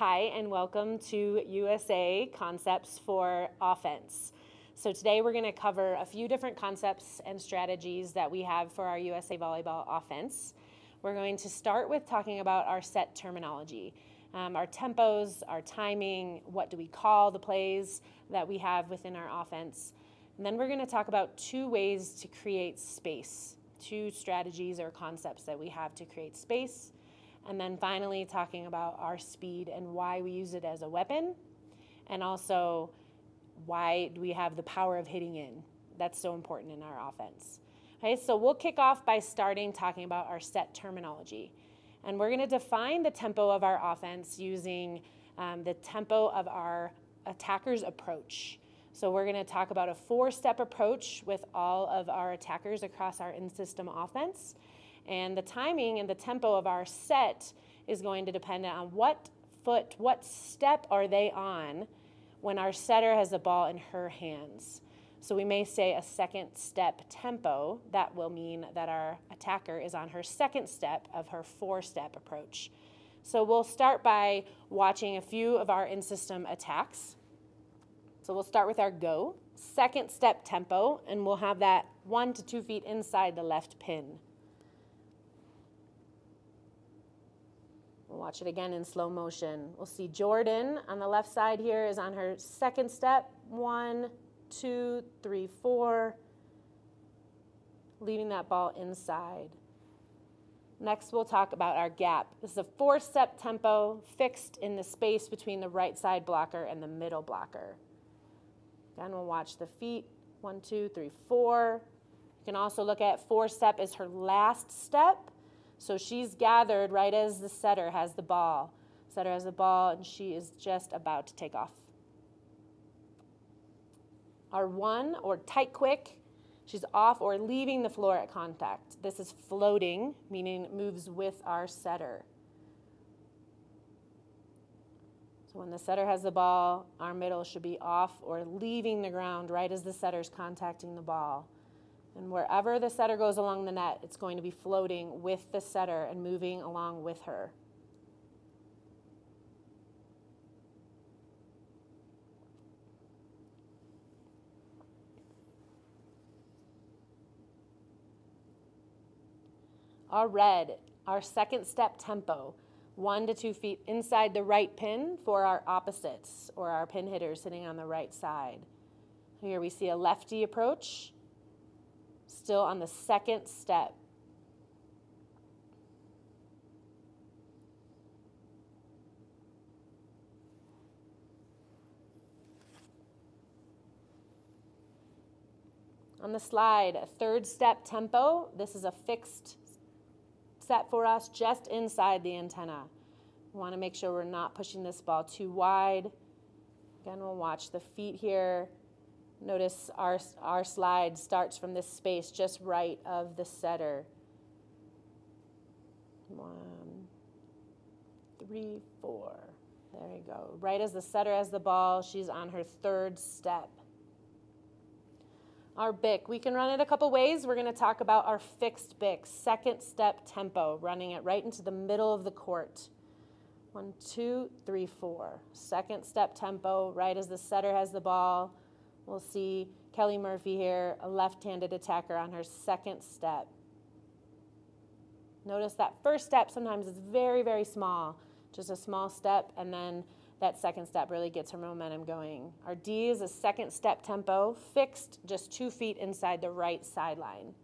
Hi, and welcome to USA Concepts for Offense. So today we're going to cover a few different concepts and strategies that we have for our USA Volleyball offense. We're going to start with talking about our set terminology, our tempos, our timing, what do we call the plays that we have within our offense. And then we're going to talk about two ways to create space, two strategies or concepts that we have to create space. And then finally talking about our speed and why we use it as a weapon, and also why do we have the power of hitting in. That's so important in our offense. Okay, so we'll kick off by starting talking about our set terminology. And we're going to define the tempo of our offense using the tempo of our attacker's approach. So we're going to talk about a four-step approach with all of our attackers across our in-system offense. And the timing and the tempo of our set is going to depend on what step are they on when our setter has the ball in her hands. So we may say a second step tempo. That will mean that our attacker is on her second step of her four-step approach. So we'll start by watching a few of our in-system attacks. So we'll start with our go, second step tempo, and we'll have that 1 to 2 feet inside the left pin. We'll watch it again in slow motion. We'll see Jordan on the left side here is on her second step. 1, 2, 3, 4. Leaving that ball inside. Next, we'll talk about our gap. This is a four-step tempo fixed in the space between the right side blocker and the middle blocker. Again, we'll watch the feet. 1, 2, 3, 4. You can also look at four-step as her last step. So she's gathered right as the setter has the ball. Setter has the ball, and she is just about to take off. Our 1, or tight quick, she's off or leaving the floor at contact. This is floating, meaning it moves with our setter. So when the setter has the ball, our middle should be off or leaving the ground right as the setter's contacting the ball. And wherever the setter goes along the net, it's going to be floating with the setter and moving along with her. Our red, our second step tempo, 1 to 2 feet inside the right pin for our opposites, or our pin hitters sitting on the right side. Here we see a lefty approach. Still on the second step. On the slide, a third step tempo. This is a fixed set for us just inside the antenna. We want to make sure we're not pushing this ball too wide. Again, we'll watch the feet here. Notice our slide starts from this space just right of the setter. 1, 3, 4. There you go. Right as the setter has the ball, she's on her third step. Our BIC, we can run it a couple ways. We're going to talk about our fixed BIC, second step tempo, running it right into the middle of the court. 1, 2, 3, 4. Second step tempo, right as the setter has the ball. We'll see Kelly Murphy here, a left-handed attacker on her second step. Notice that first step sometimes is very, very small, just a small step, and then that second step really gets her momentum going. Our D is a second step tempo, fixed just 2 feet inside the right sideline.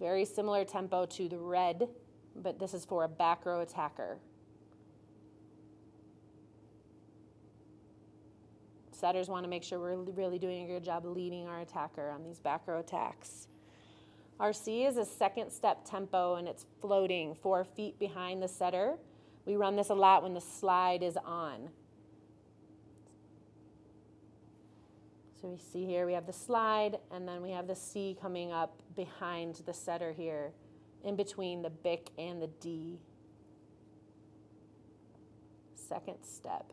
Very similar tempo to the red, but this is for a back row attacker. Setters want to make sure we're really doing a good job leading our attacker on these back row attacks. Our C is a second step tempo, and it's floating 4 feet behind the setter. We run this a lot when the slide is on. So we see here we have the slide, and then we have the C coming up behind the setter here, in between the BIC and the D. Second step.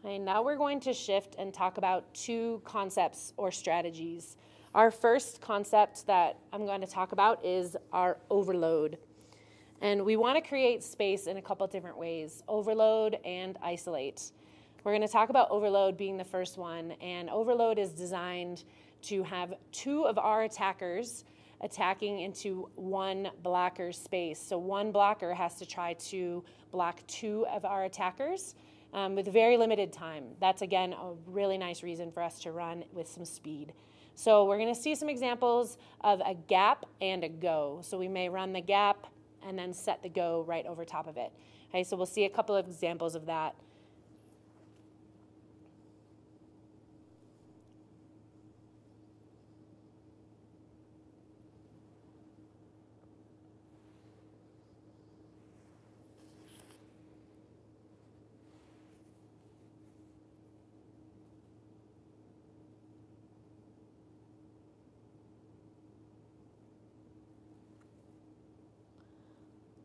Okay, now we're going to shift and talk about two concepts or strategies. Our first concept that I'm going to talk about is our overload. And we want to create space in a couple different ways, overload and isolate. We're going to talk about overload being the first one, and overload is designed to have two of our attackers attacking into one blocker's space. So one blocker has to try to block two of our attackers with very limited time. That's, again, a really nice reason for us to run with some speed. So we're going to see some examples of a gap and a go. So we may run the gap and then set the go right over top of it. Okay, so we'll see a couple of examples of that.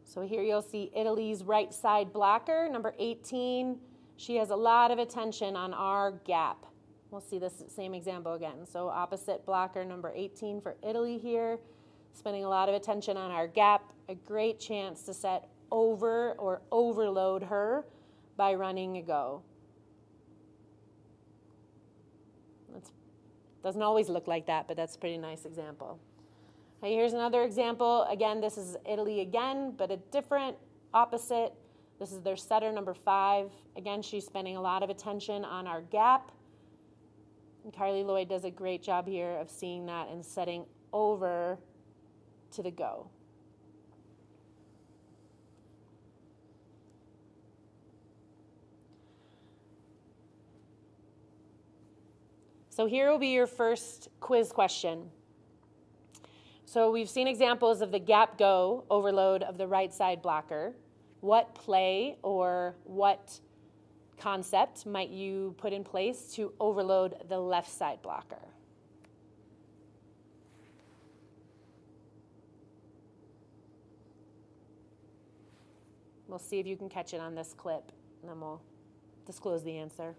So here you'll see Italy's right side blocker, number 18. She has a lot of attention on our gap. We'll see this same example again. So opposite blocker, number 18 for Italy here, spending a lot of attention on our gap. A great chance to set over or overload her by running a go. Doesn't always look like that, but that's a pretty nice example. Okay, here's another example. Again, this is Italy again, but a different opposite. This is their setter, number 5. Again, she's spending a lot of attention on our gap. And Carly Lloyd does a great job here of seeing that and setting over to the go. So here will be your first quiz question. So we've seen examples of the gap go overload of the right side blocker. What play or what concept might you put in place to overload the left side blocker? We'll see if you can catch it on this clip, and then we'll disclose the answer.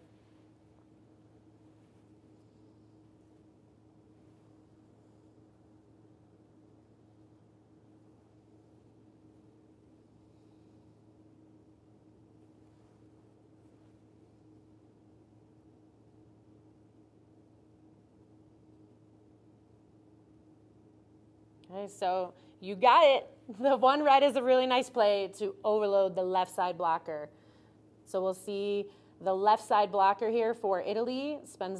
Okay, so you got it. The one red is a really nice play to overload the left side blocker. So we'll see the left side blocker here for Italy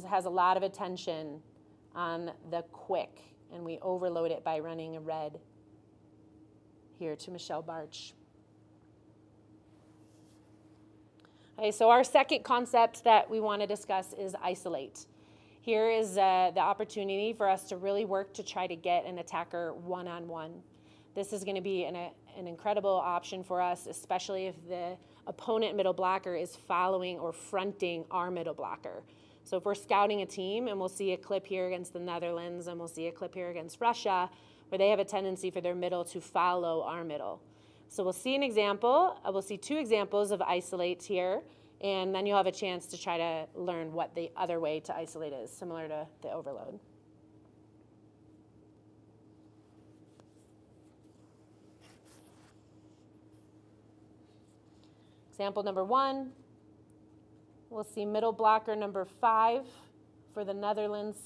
has a lot of attention on the quick, and we overload it by running a red here to Michelle Barch. Okay, so our second concept that we want to discuss is isolate. Here is the opportunity for us to really work to try to get an attacker one-on-one. This is going to be an incredible option for us, especially if the opponent middle blocker is following or fronting our middle blocker. So if we're scouting a team, and we'll see a clip here against the Netherlands, and we'll see a clip here against Russia, where they have a tendency for their middle to follow our middle. So we'll see an example. We'll see two examples of isolate here. And then you'll have a chance to try to learn what the other way to isolate is, similar to the overload. Example number 1, we'll see middle blocker number 5 for the Netherlands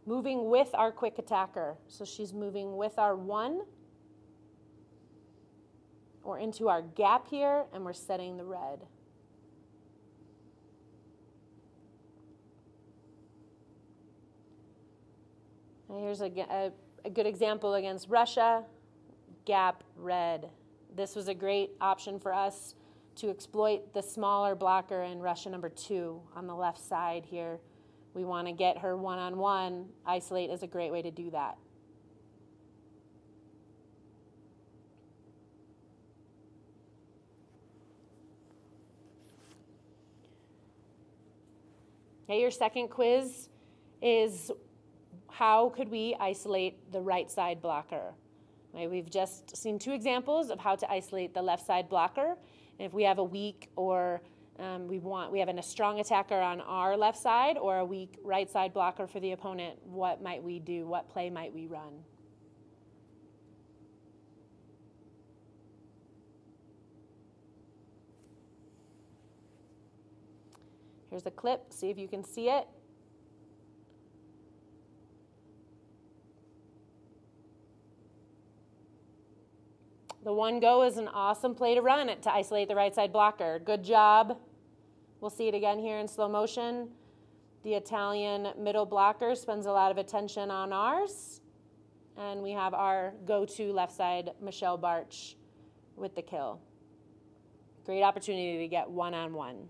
moving with our quick attacker. So she's moving with our 1 or into our gap here, and we're setting the red. Here's a good example against Russia, gap red. This was a great option for us to exploit the smaller blocker in Russia number 2 on the left side here. We want to get her one-on-one. Isolate is a great way to do that. Okay, your second quiz is how could we isolate the right side blocker? Okay, we've just seen two examples of how to isolate the left side blocker. And if we have a weak or We have a strong attacker on our left side or a weak right side blocker for the opponent. What might we do? What play might we run? Here's a clip. See if you can see it. The one go is an awesome play to run to isolate the right side blocker. Good job. We'll see it again here in slow motion. The Italian middle blocker spends a lot of attention on ours. And we have our go-to left side, Michelle Bartsch, with the kill. Great opportunity to get one-on-one.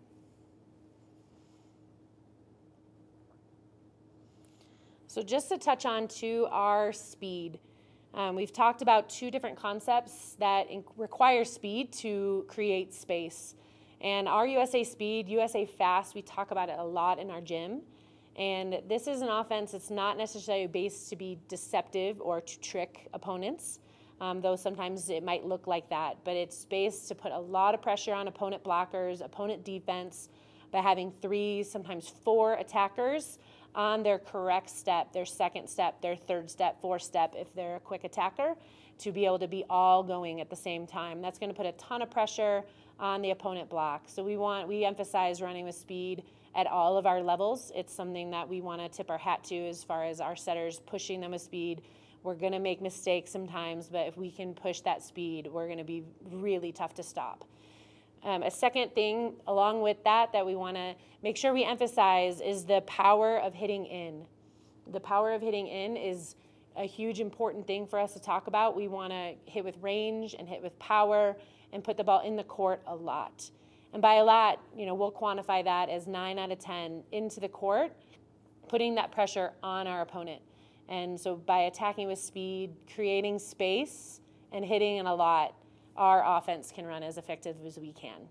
So just to touch on our speed. We've talked about two different concepts that require speed to create space. And our USA Speed, USA Fast, we talk about it a lot in our gym. And this is an offense that's not necessarily based to be deceptive or to trick opponents, though sometimes it might look like that. But it's based to put a lot of pressure on opponent blockers, opponent defense, by having 3, sometimes 4 attackers on their correct step, their second step, their third step, fourth step, if they're a quick attacker, to be able to be all going at the same time. That's going to put a ton of pressure on the opponent block. So we emphasize running with speed at all of our levels. It's something that we want to tip our hat to as far as our setters, pushing them with speed. We're going to make mistakes sometimes, but if we can push that speed, we're going to be really tough to stop. A second thing along with that we want to make sure we emphasize is the power of hitting in. The power of hitting in is a huge important thing for us to talk about. We want to hit with range and hit with power and put the ball in the court a lot. And by a lot, we'll quantify that as 9 out of 10 into the court, putting that pressure on our opponent. And so by attacking with speed, creating space, and hitting in a lot, our offense can run as effective as we can.